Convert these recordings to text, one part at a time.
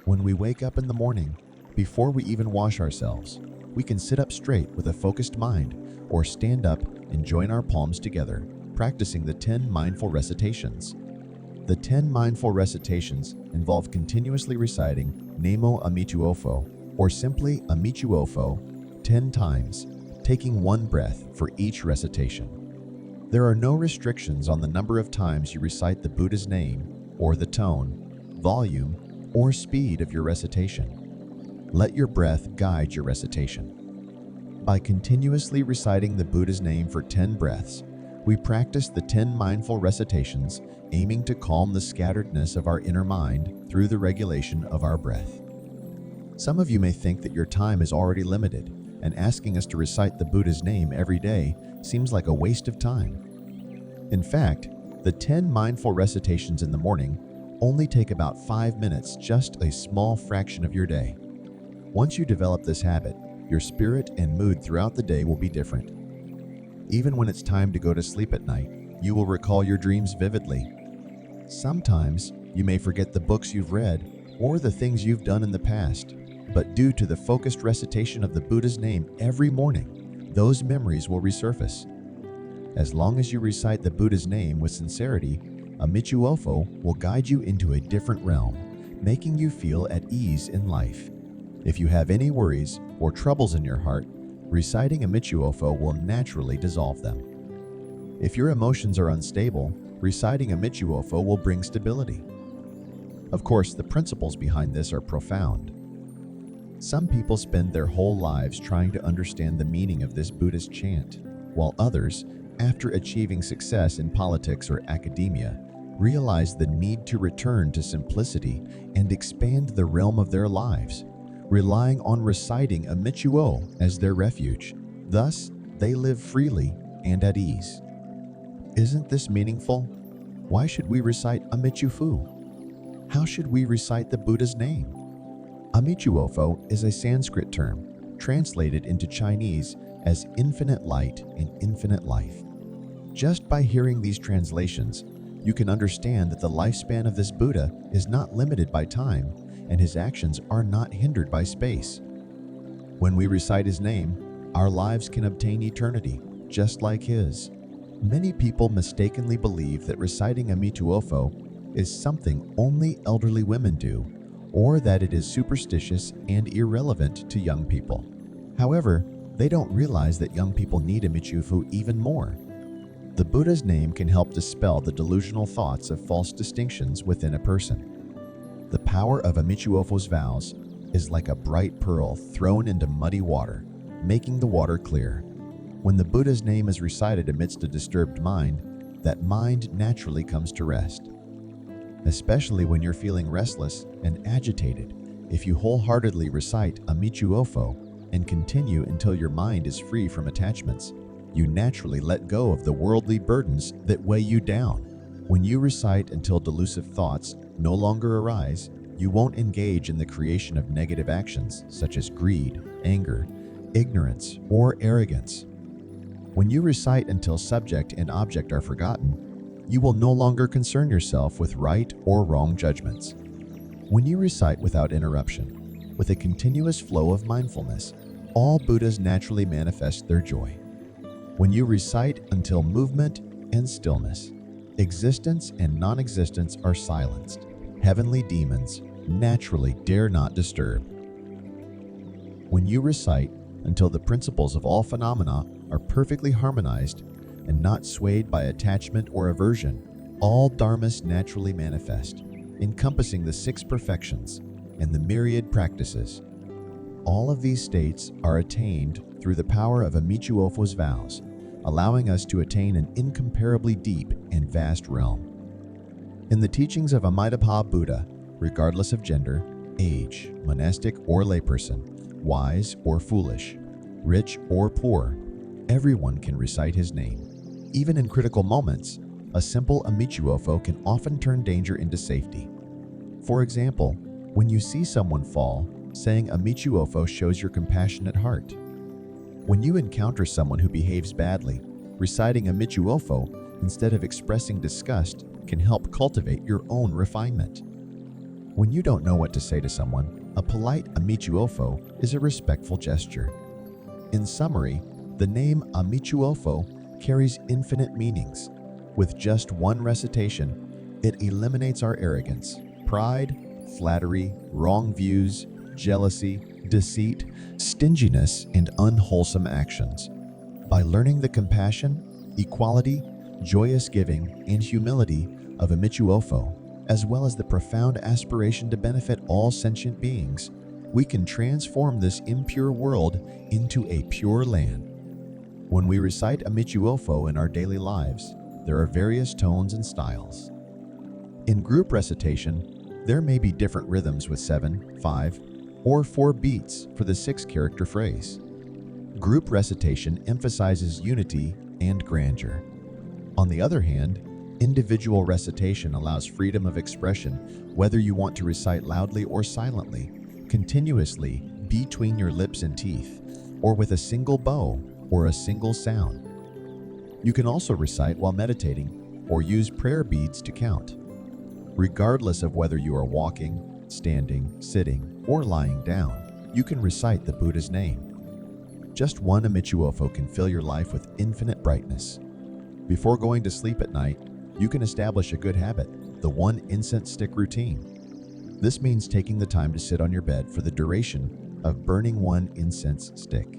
When we wake up in the morning, before we even wash ourselves, we can sit up straight with a focused mind or stand up and join our palms together, practicing the 10 mindful recitations. The 10 mindful recitations involve continuously reciting Namo Amituofo, or simply Amituofo, 10 times, taking one breath for each recitation. There are no restrictions on the number of times you recite the Buddha's name, or the tone, volume, or speed of your recitation. Let your breath guide your recitation. By continuously reciting the Buddha's name for 10 breaths, we practice the 10 mindful recitations, aiming to calm the scatteredness of our inner mind through the regulation of our breath. Some of you may think that your time is already limited, and asking us to recite the Buddha's name every day seems like a waste of time. In fact, the 10 mindful recitations in the morning only take about 5 minutes, just a small fraction of your day. Once you develop this habit, your spirit and mood throughout the day will be different. Even when it's time to go to sleep at night, you will recall your dreams vividly. Sometimes you may forget the books you've read or the things you've done in the past, but due to the focused recitation of the Buddha's name every morning, those memories will resurface. As long as you recite the Buddha's name with sincerity, Amituofo will guide you into a different realm, making you feel at ease in life. If you have any worries or troubles in your heart, reciting Amituofo will naturally dissolve them. If your emotions are unstable, reciting Amituofo will bring stability. Of course, the principles behind this are profound. Some people spend their whole lives trying to understand the meaning of this Buddhist chant, while others, after achieving success in politics or academia, realize the need to return to simplicity and expand the realm of their lives, relying on reciting Amituo as their refuge. Thus, they live freely and at ease. Isn't this meaningful? Why should we recite Amituofo? How should we recite the Buddha's name? Amituofo is a Sanskrit term, translated into Chinese as infinite light and infinite life. Just by hearing these translations, you can understand that the lifespan of this Buddha is not limited by time, and his actions are not hindered by space. When we recite his name, our lives can obtain eternity, just like his. Many people mistakenly believe that reciting Amituofo is something only elderly women do, or that it is superstitious and irrelevant to young people. However, they don't realize that young people need Amituofo even more. The Buddha's name can help dispel the delusional thoughts of false distinctions within a person. The power of Amituofo's vows is like a bright pearl thrown into muddy water, making the water clear. When the Buddha's name is recited amidst a disturbed mind, that mind naturally comes to rest. Especially when you're feeling restless and agitated, if you wholeheartedly recite Amituofo and continue until your mind is free from attachments, you naturally let go of the worldly burdens that weigh you down. When you recite until delusive thoughts no longer arise, you won't engage in the creation of negative actions such as greed, anger, ignorance, or arrogance. When you recite until subject and object are forgotten, you will no longer concern yourself with right or wrong judgments. When you recite without interruption, with a continuous flow of mindfulness, all Buddhas naturally manifest their joy. When you recite until movement and stillness, existence and non-existence are silenced, heavenly demons naturally dare not disturb. When you recite until the principles of all phenomena are perfectly harmonized and not swayed by attachment or aversion, all dharmas naturally manifest, encompassing the 6 perfections and the myriad practices. All of these states are attained through the power of Amituofo's vows, allowing us to attain an incomparably deep and vast realm. In the teachings of Amitabha Buddha, regardless of gender, age, monastic or layperson, wise or foolish, rich or poor, everyone can recite his name. Even in critical moments, a simple Amituofo can often turn danger into safety. For example, when you see someone fall, saying Amituofo shows your compassionate heart. When you encounter someone who behaves badly, reciting Amituofo instead of expressing disgust can help cultivate your own refinement. When you don't know what to say to someone, a polite Amituofo is a respectful gesture. In summary, the name Amituofo carries infinite meanings. With just one recitation, it eliminates our arrogance, pride, flattery, wrong views, jealousy, deceit, stinginess, and unwholesome actions. By learning the compassion, equality, joyous giving, and humility of Amituofo, as well as the profound aspiration to benefit all sentient beings, we can transform this impure world into a pure land. When we recite Amituofo in our daily lives, there are various tones and styles. In group recitation, there may be different rhythms with 7, 5, or 4 beats for the 6-character phrase. Group recitation emphasizes unity and grandeur. On the other hand, individual recitation allows freedom of expression, whether you want to recite loudly or silently, continuously between your lips and teeth, or with a single bow or a single sound. You can also recite while meditating or use prayer beads to count. Regardless of whether you are walking, standing, sitting, or lying down, you can recite the Buddha's name. Just one Amituofo can fill your life with infinite brightness. Before going to sleep at night, you can establish a good habit, the 1 incense stick routine. This means taking the time to sit on your bed for the duration of burning 1 incense stick.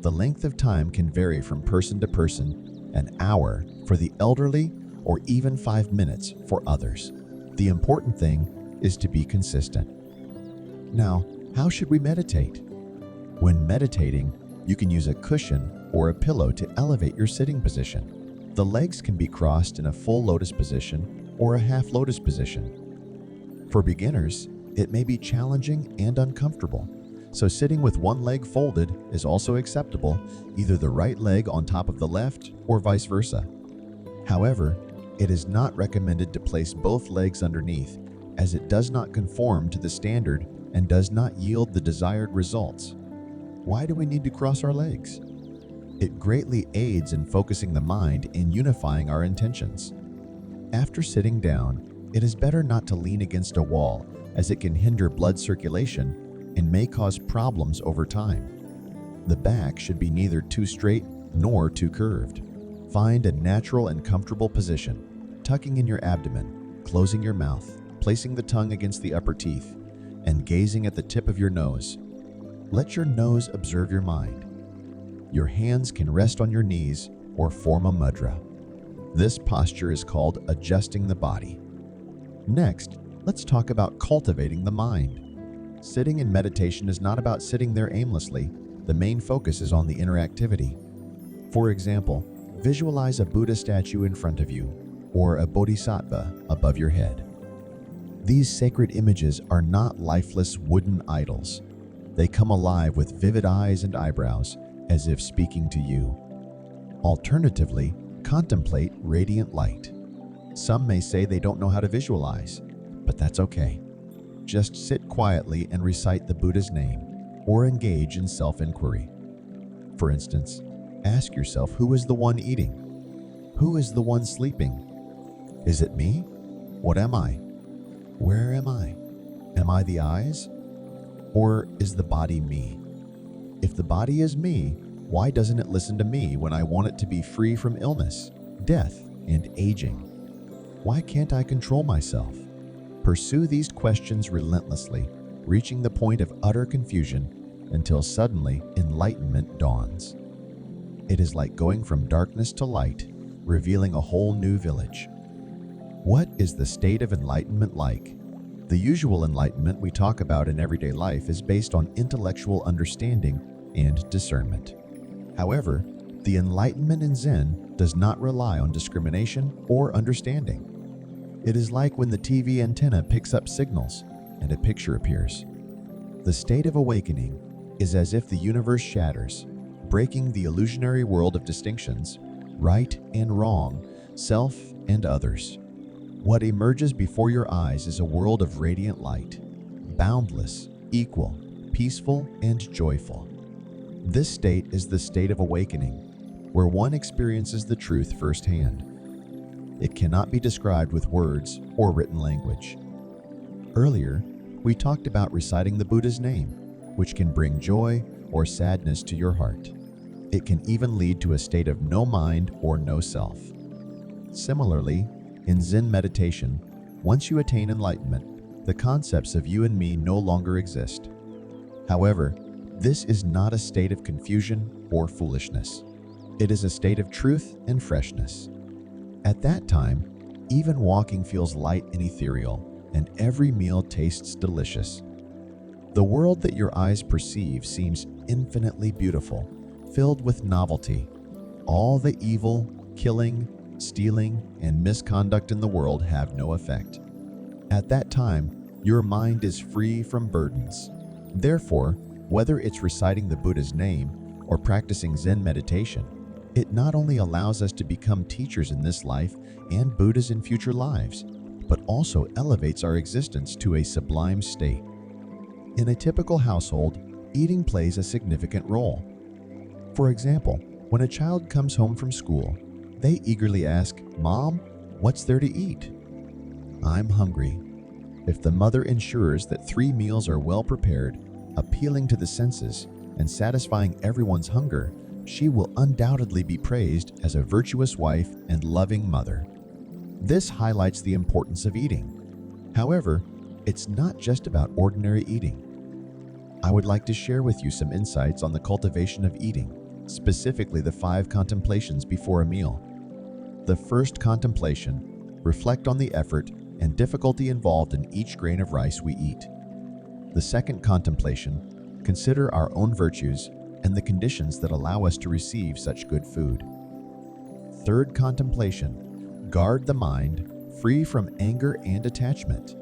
The length of time can vary from person to person, an hour for the elderly or even 5 minutes for others. The important thing is to be consistent. Now, how should we meditate? When meditating, you can use a cushion or a pillow to elevate your sitting position. The legs can be crossed in a full lotus position or a half lotus position. For beginners, it may be challenging and uncomfortable, so sitting with one leg folded is also acceptable, either the right leg on top of the left or vice versa. However, it is not recommended to place both legs underneath, as it does not conform to the standard and does not yield the desired results. Why do we need to cross our legs? It greatly aids in focusing the mind and unifying our intentions. After sitting down, it is better not to lean against a wall, as it can hinder blood circulation and may cause problems over time. The back should be neither too straight nor too curved. Find a natural and comfortable position, tucking in your abdomen, closing your mouth, placing the tongue against the upper teeth, and gazing at the tip of your nose. Let your nose observe your mind. Your hands can rest on your knees or form a mudra. This posture is called adjusting the body. Next, let's talk about cultivating the mind. Sitting in meditation is not about sitting there aimlessly. The main focus is on the interactivity. For example, visualize a Buddha statue in front of you or a bodhisattva above your head. These sacred images are not lifeless wooden idols. They come alive with vivid eyes and eyebrows, as if speaking to you. Alternatively, contemplate radiant light. Some may say they don't know how to visualize, but that's okay. Just sit quietly and recite the Buddha's name, or engage in self-inquiry. For instance, ask yourself, who is the one eating? Who is the one sleeping? Is it me? What am I? Where am I? Am I the eyes? Or is the body me? If the body is me, why doesn't it listen to me when I want it to be free from illness, death, and aging? Why can't I control myself? Pursue these questions relentlessly, reaching the point of utter confusion until suddenly enlightenment dawns. It is like going from darkness to light, revealing a whole new village. What is the state of enlightenment like? The usual enlightenment we talk about in everyday life is based on intellectual understanding and discernment. However, the enlightenment in Zen does not rely on discrimination or understanding. It is like when the TV antenna picks up signals and a picture appears. The state of awakening is as if the universe shatters, breaking the illusionary world of distinctions, right and wrong, self and others. What emerges before your eyes is a world of radiant light, boundless, equal, peaceful, and joyful. This state is the state of awakening, where one experiences the truth firsthand. It cannot be described with words or written language. Earlier, we talked about reciting the Buddha's name, which can bring joy or sadness to your heart. It can even lead to a state of no mind or no self. Similarly, in Zen meditation, once you attain enlightenment, the concepts of you and me no longer exist. However, this is not a state of confusion or foolishness. It is a state of truth and freshness. At that time, even walking feels light and ethereal, and every meal tastes delicious. The world that your eyes perceive seems infinitely beautiful, filled with novelty. All the evil, killing, stealing, and misconduct in the world have no effect. At that time, your mind is free from burdens. Therefore, whether it's reciting the Buddha's name or practicing Zen meditation, it not only allows us to become teachers in this life and Buddhas in future lives, but also elevates our existence to a sublime state. In a typical household, eating plays a significant role. For example, when a child comes home from school, they eagerly ask, "Mom, what's there to eat?" "I'm hungry." If the mother ensures that 3 meals are well prepared, appealing to the senses, and satisfying everyone's hunger, she will undoubtedly be praised as a virtuous wife and loving mother. This highlights the importance of eating. However, it's not just about ordinary eating. I would like to share with you some insights on the cultivation of eating, specifically the 5 contemplations before a meal. The first contemplation: reflect on the effort and difficulty involved in each grain of rice we eat. The second contemplation: consider our own virtues and the conditions that allow us to receive such good food. Third contemplation: guard the mind, free from anger and attachment.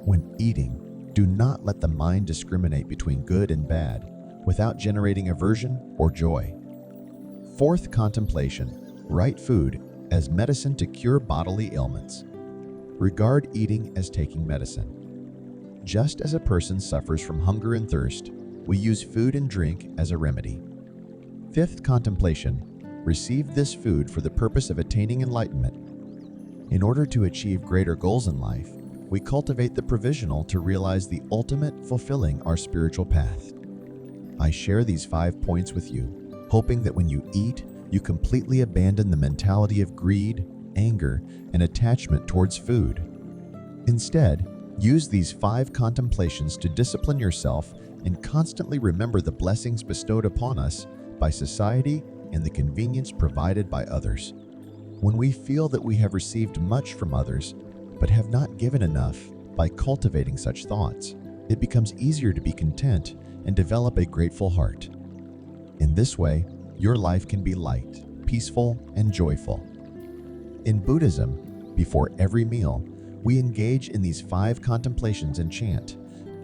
When eating, do not let the mind discriminate between good and bad without generating aversion or joy. Fourth contemplation: right food as medicine to cure bodily ailments. Regard eating as taking medicine. Just as a person suffers from hunger and thirst, we use food and drink as a remedy. Fifth contemplation: receive this food for the purpose of attaining enlightenment. In order to achieve greater goals in life, we cultivate the provisional to realize the ultimate, fulfilling our spiritual path. I share these 5 points with you, hoping that when you eat, you completely abandon the mentality of greed, anger, and attachment towards food. Instead, use these 5 contemplations to discipline yourself and constantly remember the blessings bestowed upon us by society and the convenience provided by others. When we feel that we have received much from others, but have not given enough, by cultivating such thoughts, it becomes easier to be content and develop a grateful heart. In this way, your life can be light, peaceful, and joyful. In Buddhism, before every meal, we engage in these 5 contemplations and chant.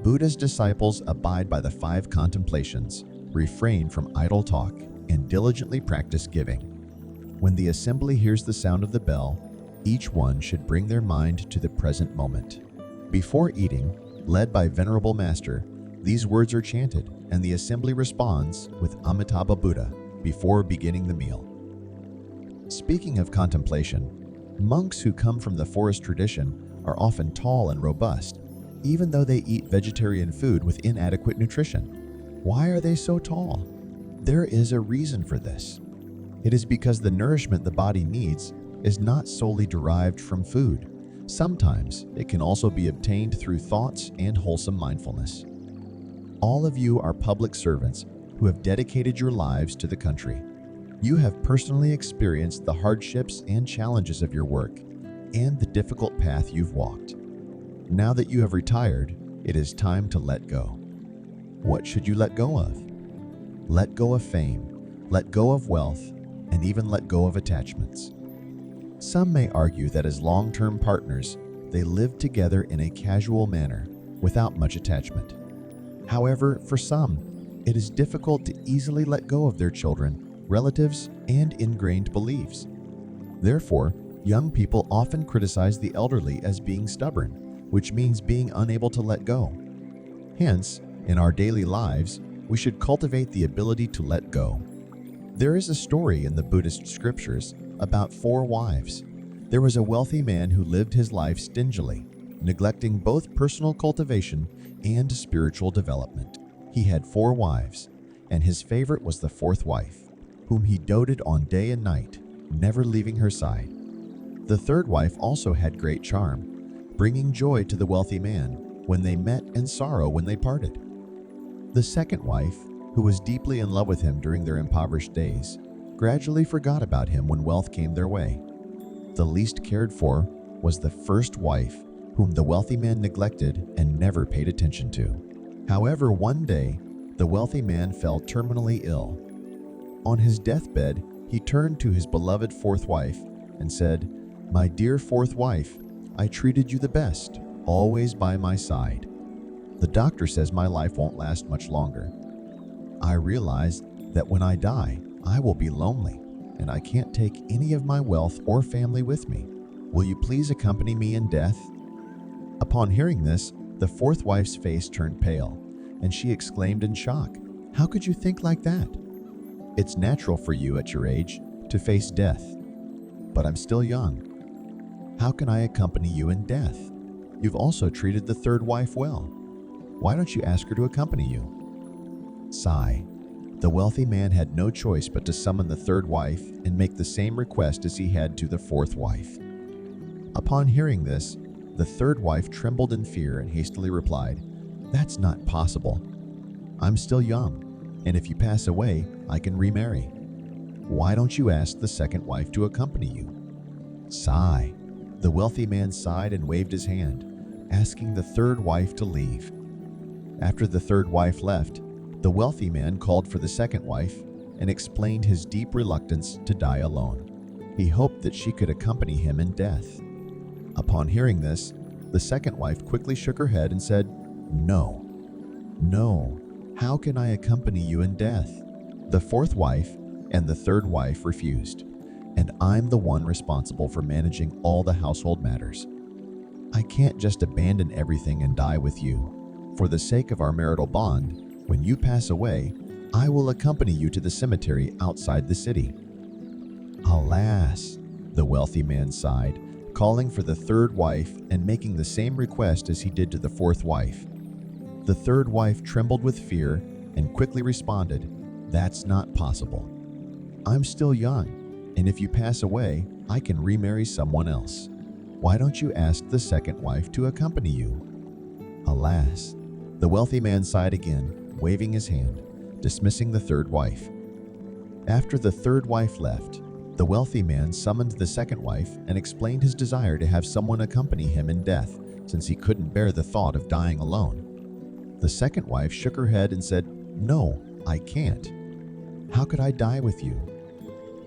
Buddha's disciples abide by the 5 contemplations, refrain from idle talk, and diligently practice giving. When the assembly hears the sound of the bell, each one should bring their mind to the present moment. Before eating, led by Venerable Master, these words are chanted, and the assembly responds with Amitabha Buddha before beginning the meal. Speaking of contemplation, monks who come from the forest tradition are often tall and robust, even though they eat vegetarian food with inadequate nutrition. Why are they so tall? There is a reason for this. It is because the nourishment the body needs is not solely derived from food. Sometimes it can also be obtained through thoughts and wholesome mindfulness. All of you are public servants who have dedicated your lives to the country. You have personally experienced the hardships and challenges of your work and the difficult path you've walked. Now that you have retired, it is time to let go. What should you let go of? Let go of fame, let go of wealth, and even let go of attachments. Some may argue that as long-term partners, they live together in a casual manner without much attachment. However, for some, it is difficult to easily let go of their children, relatives, and ingrained beliefs. Therefore, young people often criticize the elderly as being stubborn, which means being unable to let go. Hence, in our daily lives, we should cultivate the ability to let go. There is a story in the Buddhist scriptures about 4 wives. There was a wealthy man who lived his life stingily. neglecting both personal cultivation and spiritual development. He had 4 wives, and his favorite was the 4th wife, whom he doted on day and night, never leaving her side. The 3rd wife also had great charm, bringing joy to the wealthy man when they met and sorrow when they parted. The 2nd wife, who was deeply in love with him during their impoverished days, gradually forgot about him when wealth came their way. The least cared for was the 1st wife, whom the wealthy man neglected and never paid attention to. However, one day, the wealthy man fell terminally ill. On his deathbed, he turned to his beloved 4th wife and said, "My dear 4th wife, I treated you the best, always by my side. The doctor says my life won't last much longer. I realize that when I die, I will be lonely, and I can't take any of my wealth or family with me. Will you please accompany me in death?" Upon hearing this, the 4th wife's face turned pale, and she exclaimed in shock, "How could you think like that? It's natural for you at your age to face death, but I'm still young. How can I accompany you in death? You've also treated the 3rd wife well. Why don't you ask her to accompany you?" Sigh. The wealthy man had no choice but to summon the 3rd wife and make the same request as he had to the 4th wife. Upon hearing this, the 3rd wife trembled in fear and hastily replied, "That's not possible. I'm still young, and if you pass away, I can remarry. Why don't you ask the 2nd wife to accompany you?" Sigh. The wealthy man sighed and waved his hand, asking the 3rd wife to leave. After the 3rd wife left, the wealthy man called for the 2nd wife and explained his deep reluctance to die alone. He hoped that she could accompany him in death. Upon hearing this, the 2nd wife quickly shook her head and said, "No, no, how can I accompany you in death? The 4th wife and the 3rd wife refused, and I'm the one responsible for managing all the household matters. I can't just abandon everything and die with you. For the sake of our marital bond, when you pass away, I will accompany you to the cemetery outside the city." "Alas," the wealthy man sighed, calling for the 3rd wife and making the same request as he did to the 4th wife. The 3rd wife trembled with fear and quickly responded, "That's not possible. I'm still young, and if you pass away, I can remarry someone else. Why don't you ask the 2nd wife to accompany you?" Alas, the wealthy man sighed again, waving his hand, dismissing the 3rd wife. After the 3rd wife left, the wealthy man summoned the 2nd wife and explained his desire to have someone accompany him in death, since he couldn't bear the thought of dying alone. The 2nd wife shook her head and said, "No, I can't. How could I die with you?"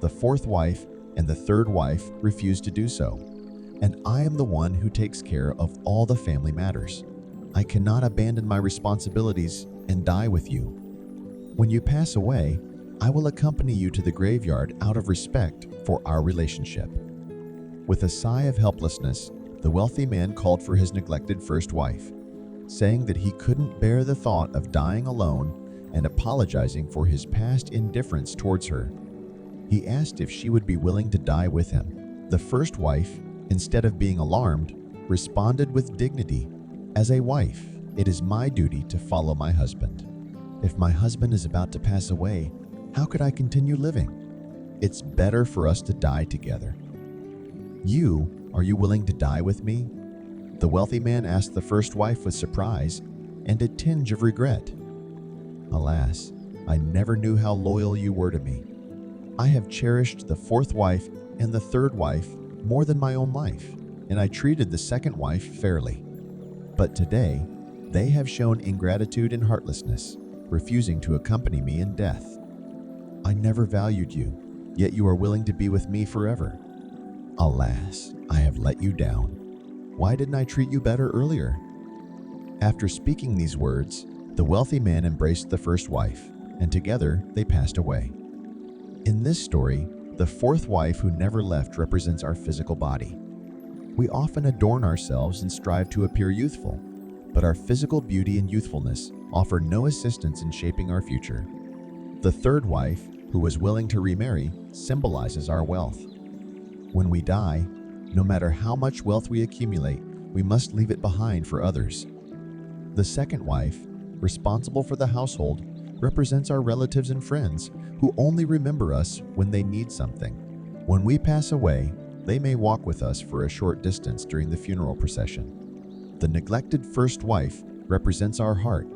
The 4th wife and the 3rd wife refused to do so, and I am the one who takes care of all the family matters. I cannot abandon my responsibilities and die with you. When you pass away, I will accompany you to the graveyard out of respect for our relationship." With a sigh of helplessness, the wealthy man called for his neglected 1st wife, saying that he couldn't bear the thought of dying alone and apologizing for his past indifference towards her. He asked if she would be willing to die with him. The 1st wife, instead of being alarmed, responded with dignity, "As a wife, it is my duty to follow my husband. If my husband is about to pass away, how could I continue living? It's better for us to die together." Are you willing to die with me?" The wealthy man asked the 1st wife with surprise and a tinge of regret. "Alas, I never knew how loyal you were to me. I have cherished the 4th wife and the 3rd wife more than my own life, and I treated the 2nd wife fairly. But today, they have shown ingratitude and heartlessness, refusing to accompany me in death. I never valued you, yet you are willing to be with me forever. Alas, I have let you down. Why didn't I treat you better earlier?" After speaking these words, the wealthy man embraced the 1st wife, and together they passed away. In this story, the 4th wife who never left represents our physical body. We often adorn ourselves and strive to appear youthful, but our physical beauty and youthfulness offer no assistance in shaping our future. The 3rd wife, who was willing to remarry, symbolizes our wealth. When we die, no matter how much wealth we accumulate, we must leave it behind for others. The second wife, responsible for the household, represents our relatives and friends who only remember us when they need something. When we pass away, they may walk with us for a short distance during the funeral procession. The neglected first wife represents our heart.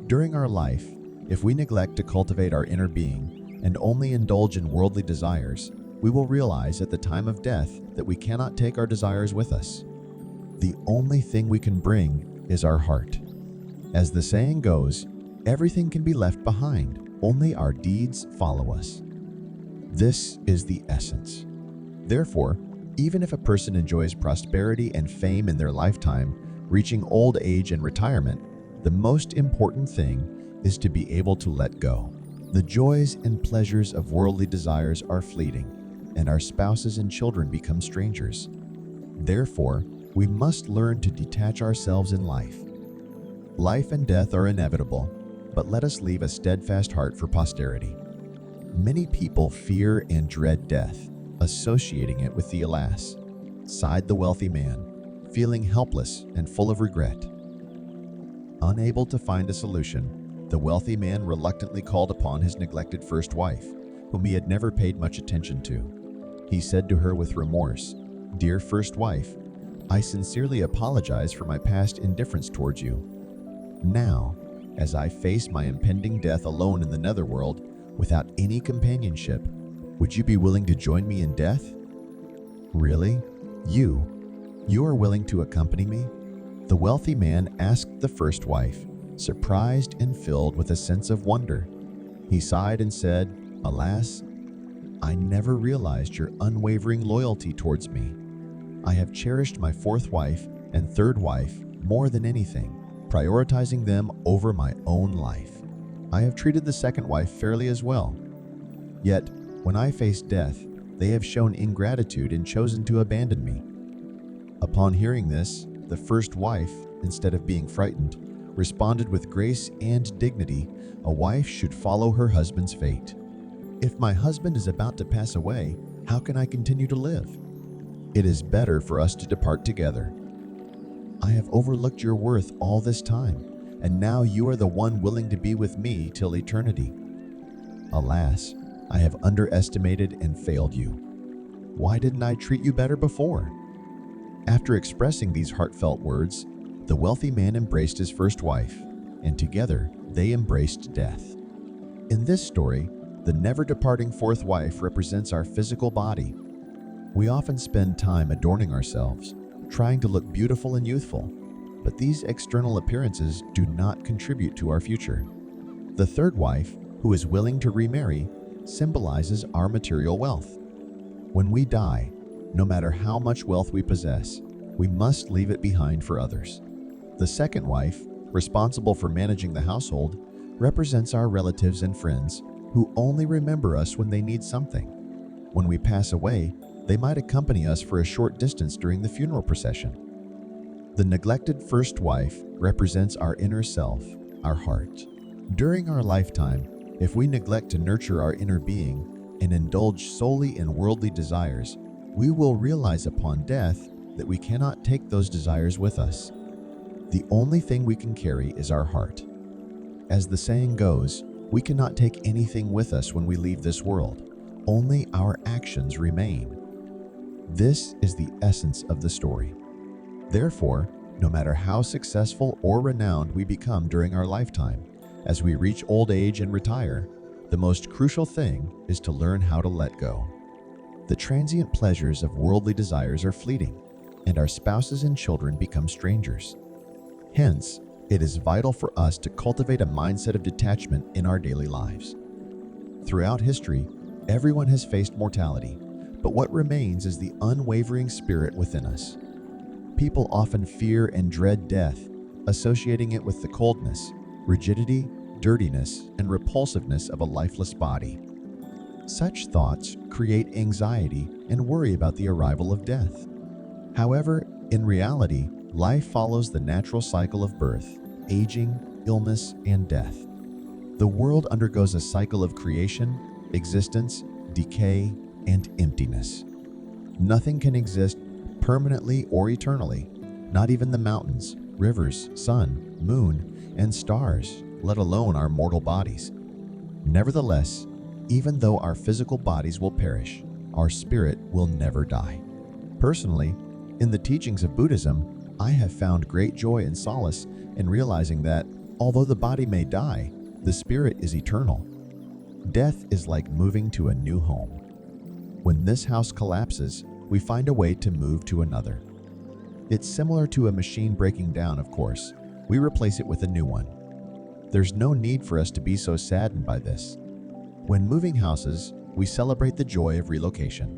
During our life, if we neglect to cultivate our inner being and only indulge in worldly desires, we will realize at the time of death that we cannot take our desires with us. The only thing we can bring is our heart. As the saying goes, everything can be left behind, only our deeds follow us. This is the essence. Therefore, even if a person enjoys prosperity and fame in their lifetime, reaching old age and retirement, the most important thing is to be able to let go. The joys and pleasures of worldly desires are fleeting, and our spouses and children become strangers. Therefore, we must learn to detach ourselves in life. Life and death are inevitable, but let us leave a steadfast heart for posterity. Many people fear and dread death, associating it with the alas, sighed the wealthy man, feeling helpless and full of regret. Unable to find a solution, the wealthy man reluctantly called upon his neglected first wife, whom he had never paid much attention to. He said to her with remorse, "Dear first wife, I sincerely apologize for my past indifference towards you. Now, as I face my impending death alone in the netherworld, without any companionship, would you be willing to join me in death?" "Really? You are willing to accompany me?" The wealthy man asked the first wife, surprised and filled with a sense of wonder. He sighed and said, "Alas, I never realized your unwavering loyalty towards me. I have cherished my fourth wife and third wife more than anything, prioritizing them over my own life. I have treated the second wife fairly as well. Yet, when I faced death, they have shown ingratitude and chosen to abandon me." Upon hearing this, the first wife, instead of being frightened, responded with grace and dignity. A wife should follow her husband's fate. "If my husband is about to pass away, how can I continue to live? It is better for us to depart together. I have overlooked your worth all this time, and now you are the one willing to be with me till eternity. Alas, I have underestimated and failed you. Why didn't I treat you better before?" After expressing these heartfelt words, the wealthy man embraced his first wife, and together they embraced death. In this story, the never-departing fourth wife represents our physical body. We often spend time adorning ourselves, trying to look beautiful and youthful, but these external appearances do not contribute to our future. The third wife, who is willing to remarry, symbolizes our material wealth. When we die, no matter how much wealth we possess, we must leave it behind for others. The second wife, responsible for managing the household, represents our relatives and friends who only remember us when they need something. When we pass away, they might accompany us for a short distance during the funeral procession. The neglected first wife represents our inner self, our heart. During our lifetime, if we neglect to nurture our inner being and indulge solely in worldly desires, we will realize upon death that we cannot take those desires with us. The only thing we can carry is our heart. As the saying goes, we cannot take anything with us when we leave this world. Only our actions remain. This is the essence of the story. Therefore, no matter how successful or renowned we become during our lifetime, as we reach old age and retire, the most crucial thing is to learn how to let go. The transient pleasures of worldly desires are fleeting, and our spouses and children become strangers. Hence, it is vital for us to cultivate a mindset of detachment in our daily lives. Throughout history, everyone has faced mortality, but what remains is the unwavering spirit within us. People often fear and dread death, associating it with the coldness, rigidity, dirtiness, and repulsiveness of a lifeless body. Such thoughts create anxiety and worry about the arrival of death. However, in reality, life follows the natural cycle of birth, aging, illness, and death. The world undergoes a cycle of creation, existence, decay, and emptiness. Nothing can exist permanently or eternally. not even the mountains, rivers, sun, moon, and stars, let alone our mortal bodies. Nevertheless, even though our physical bodies will perish, our spirit will never die. Personally, in the teachings of Buddhism, I have found great joy and solace in realizing that, although the body may die, the spirit is eternal. Death is like moving to a new home. When this house collapses, we find a way to move to another. It's similar to a machine breaking down, of course. We replace it with a new one. There's no need for us to be so saddened by this. When moving houses, we celebrate the joy of relocation.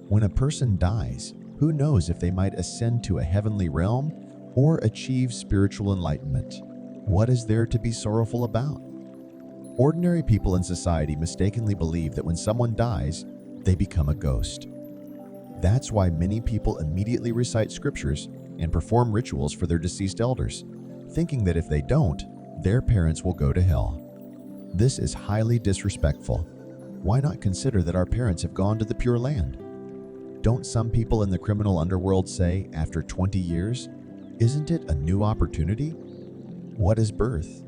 When a person dies, who knows if they might ascend to a heavenly realm or achieve spiritual enlightenment? What is there to be sorrowful about? Ordinary people in society mistakenly believe that when someone dies, they become a ghost. That's why many people immediately recite scriptures and perform rituals for their deceased elders, thinking that if they don't, their parents will go to hell. This is highly disrespectful. Why not consider that our parents have gone to the Pure Land? Don't some people in the criminal underworld say, after 20 years, isn't it a new opportunity? What is birth?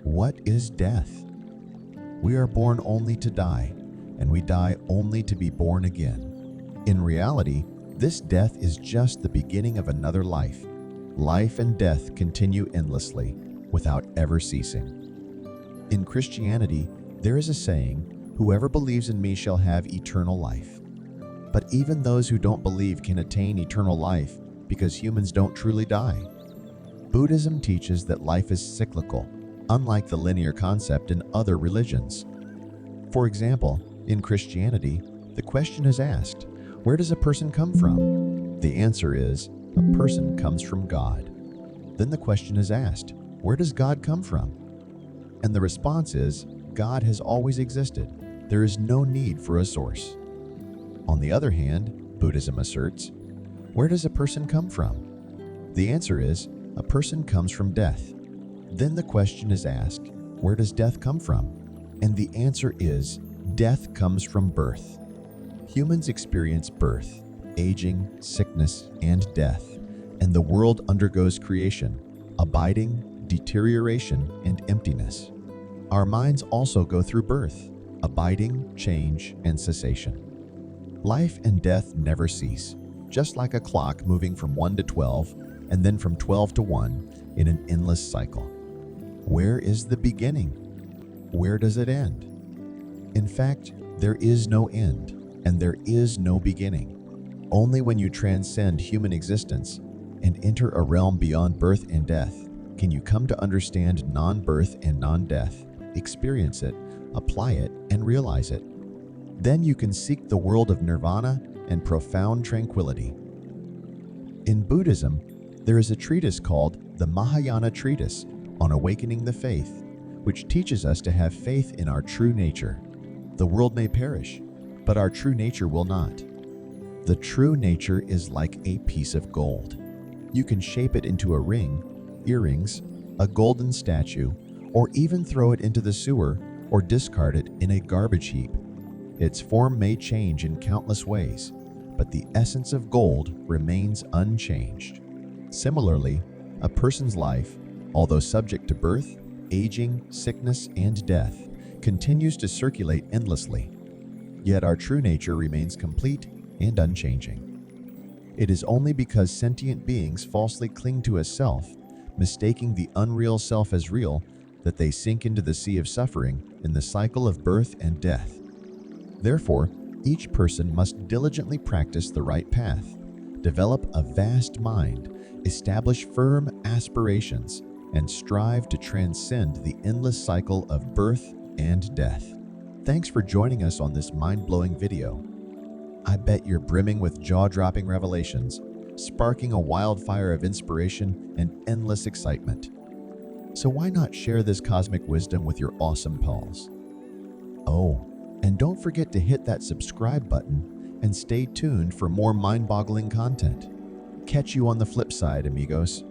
What is death? We are born only to die, and we die only to be born again. In reality, this death is just the beginning of another life. Life and death continue endlessly, without ever ceasing. In Christianity, there is a saying, "Whoever believes in me shall have eternal life." But even those who don't believe can attain eternal life because humans don't truly die. Buddhism teaches that life is cyclical, unlike the linear concept in other religions. For example, in Christianity, the question is asked, where does a person come from? The answer is, a person comes from God. Then the question is asked, where does God come from? And the response is, God has always existed. There is no need for a source. On the other hand, Buddhism asserts, where does a person come from? The answer is, a person comes from death. Then the question is asked, where does death come from? And the answer is, death comes from birth. Humans experience birth, aging, sickness, and death, and the world undergoes creation, abiding, deterioration, and emptiness. Our minds also go through birth, abiding, change, and cessation. Life and death never cease, just like a clock moving from 1 to 12 and then from 12 to 1 in an endless cycle. Where is the beginning? Where does it end? In fact, there is no end, and there is no beginning. Only when you transcend human existence and enter a realm beyond birth and death can you come to understand non-birth and non-death, experience it, apply it, and realize it. Then you can seek the world of nirvana and profound tranquility. In Buddhism, there is a treatise called the Mahayana Treatise on Awakening the Faith, which teaches us to have faith in our true nature. The world may perish, but our true nature will not. The true nature is like a piece of gold. You can shape it into a ring, earrings, a golden statue, or even throw it into the sewer or discard it in a garbage heap. Its form may change in countless ways, but the essence of gold remains unchanged. Similarly, a person's life, although subject to birth, aging, sickness, and death, continues to circulate endlessly. Yet our true nature remains complete and unchanging. It is only because sentient beings falsely cling to a self, mistaking the unreal self as real, that they sink into the sea of suffering in the cycle of birth and death. Therefore, each person must diligently practice the right path, develop a vast mind, establish firm aspirations, and strive to transcend the endless cycle of birth and death. Thanks for joining us on this mind-blowing video. I bet you're brimming with jaw-dropping revelations, sparking a wildfire of inspiration and endless excitement. So why not share this cosmic wisdom with your awesome pals? Oh, and don't forget to hit that subscribe button and stay tuned for more mind-boggling content. Catch you on the flip side, amigos.